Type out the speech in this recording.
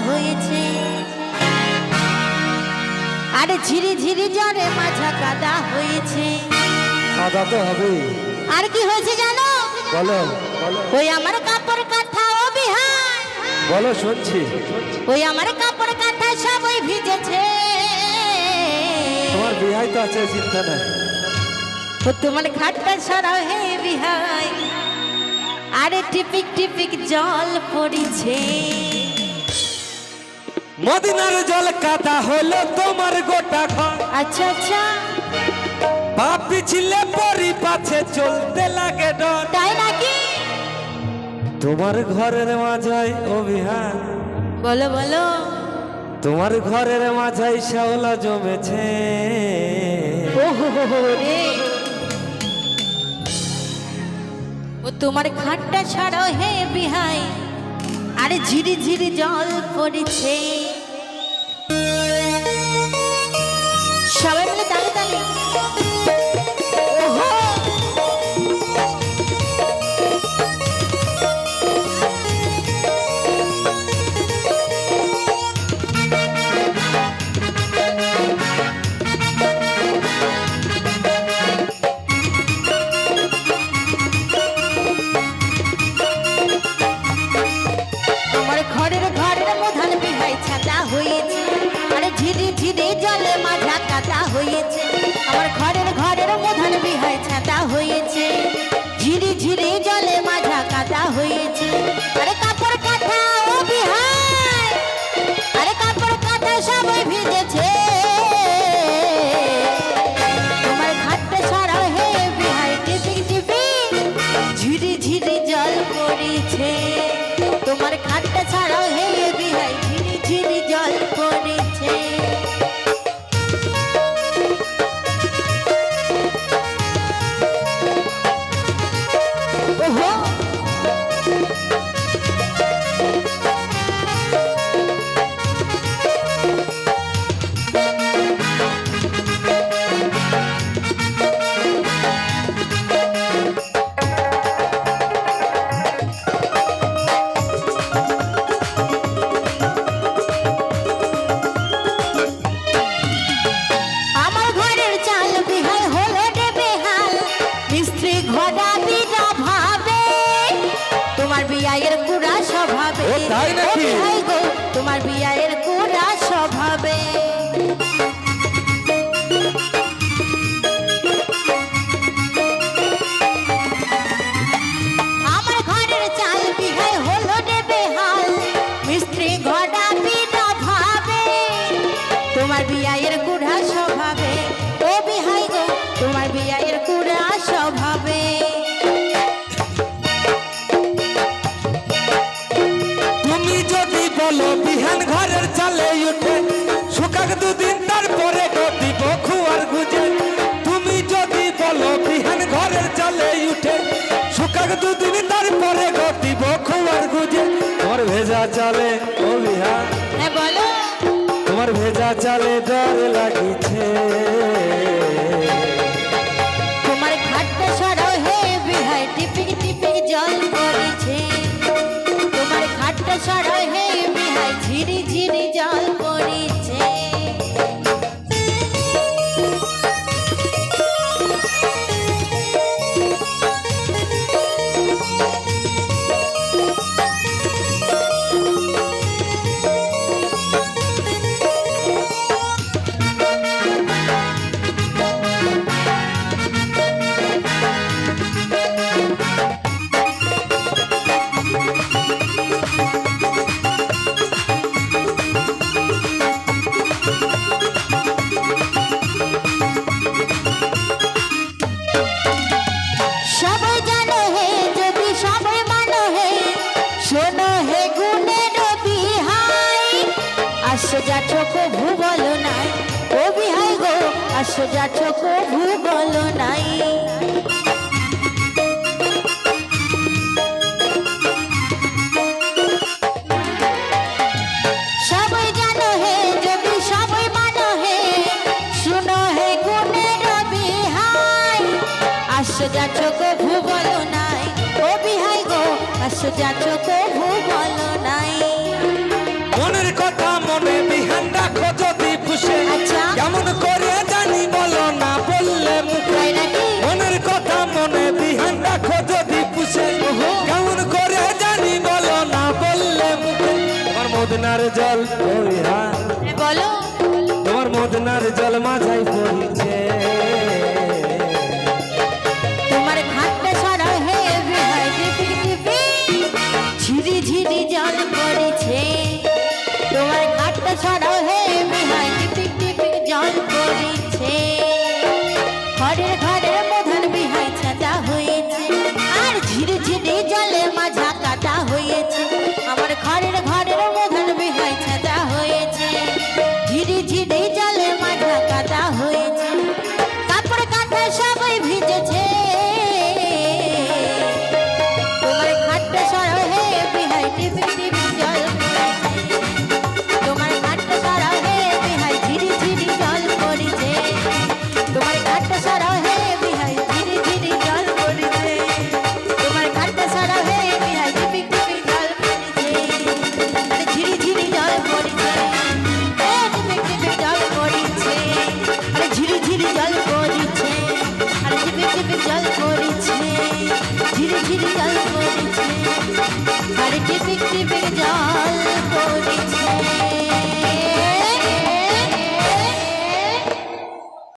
হয়েছে, আরে ঝিরি ঝিরি জ্বরে মাঝা কাদা হয়েছে। কাদা তো হবে। আর কি হয়েছে জানো? বলো। ওই আমার কাপড় কাঁথা ও বিহার, বলো শুনছি। ওই আমার কাপড় কাঁথা সবই ভিজেছে। তোমার বিহাই তো আছে, চিন্তা নাই। ও তোমার ঘাটটা সরাও হে বিহাই, আরে টিপিক টিপিক জল পড়িছে। মদিনার জল কাদা হলো তোমার গোটা ঘর। আচ্ছা আচ্ছা, পাপি ছিলে পরি পাছে চলতে লাগে ডর। তাই নাকি? তোমার ঘরের মাঝাই ও বিহার, বলো বলো। তোমার ঘরের মাঝাই শ্যাওলা জমেছে। ও হো হো হো রে, ও তোমার ঘাটটা ছাড়াও হে বিহাই, আরে ঝিরি ঝিরি জল পড়েছে। সবাই মিলে তালে তালে। ওহো, আমার ঘরের ঘরের মধান বিহাই ছাতা হয়েছে, আরে ঝিরি ঝিরি জলে মাঝা কাদা হয়েছে। আমার ঘরের ঘরের মধান বিহাই ছাতা হয়েছে, ঝিরি ঝিরি জলে মাঝা কাদা হয়েছে। আরে কাপড় কাঁথা ও বিহাই, আরে কাপড় কাঁথা সবই ভিজেছে। তোমার ঘাটটা ছাড়াও হে বিহাই, টিপিক টিপিক ঝিরি ঝিরি জল পড়েছে। তোমার ঘাটটা ছাড়াও হে বিহাই, ঝিরি ঝিরি জল পড়েছে। ওহো, আমার ঘরের চাল বিহাই হলো রে বেহাল, মিস্ত্রি ঘোড়া বিনা ভাবে, তোমার বিয়ায়ের কুড়া স্বভাবে। ও তাই নাকি? ও বিহাই গো, তোমার বিয়ায়ের কুড়া স্বভাবে। আমার ঘরের চাল বিহাই হলো রে বেহাল, মিস্ত্রি ঘোড়া বিনা ভাবে, তোমার বিয়ায়ের কুড়া স্বভাবে। ও বিহাই গো, তোমার বিয়ায়ের কুড়া স্বভাবে। তুমি যদি বলো বিহান ঘরের চালে উঠে, শুকাক দুদিন তারপরে দিব খুয়ার গুজে। তুমি যদি বলো বিহান ঘরের চালে উঠে, শুকাক দুদিন তারপরে দিব খুয়ার গুজে। তোমার ভেজা চালে ও বিহান, হ্যাঁ বলো। তোমার ভেজা চালে ডর লাগিছে। তোমার ঘাটটা সরাও হে বিহাই, টিপিক টিপিক জল পড়েছে। তোমার ঘাটটা সরাও হে বিহাই, ঝিরি ঝিরি জল পড়েছে। সবাই জানো হে, যদি সবাই মানো হে, শোনো হে গুণের বিহাই, আসো যাচ্ছ কভু বলো নাই। ও বিহাই গো, আসো যাচ্ছ কভু বলো নাই। সবাই জানো হে, যদি সবাই মানো হে, শোনো হে গুণের বিহাই, আসো যাচ্ছ কভু বলো নাই। ও বিহাই গো, আসো যাচ্ছ কভু বলো নাই। মনের মদনার জল ওই হ্যাঁ বলো তোমার মদনার জল মাঝাই পড়িছে তোমার ঘাটটা সারা হে বিহাই টিপি টিপি ঝিরি ঝিরি জল পড়েছে তোমার ঘাটটা সারা হে বিহাই টিপি টিপি জল পড়েছে ঘরের ঘরের মধন বিহাই ছাতা হয়েছে আর ঝিরি ঝিরি জলে মাঝা কাটা হয়েছে আমার ঘরের ঘরের মধন বিহাই ছাতা হয়েছে ঝিরি ঝিরি জলে মাঝা কাটা হয়েছে কাপড় কাঁথা সবাই ভিজেছে তোমার ঘাটটা সরা হে বিহাই টিপি টিপি জল পড়েছে তোমার ঘাটটা সরা হে বিহাই ঝিরি ঝিরি জল পড়েছে তোমার ঘাটটা সরা হে বিহাই ঝিরি ঝিরি জল পড়েছে তোমার ঘাটটা সরা হে বিহাই টিপি টিপি জল পড়েছে আরে ঝিরি ঝিরি জল পড়েছে এ টিপি টিপি জল পড়েছে আরে ঝিরি ঝিরি জল পড়েছে আরে টিপি টিপি জল পড়েছে ঝিরি ঝিরি জল পড়েছে আরে টিপি টিপি জল পড়েছে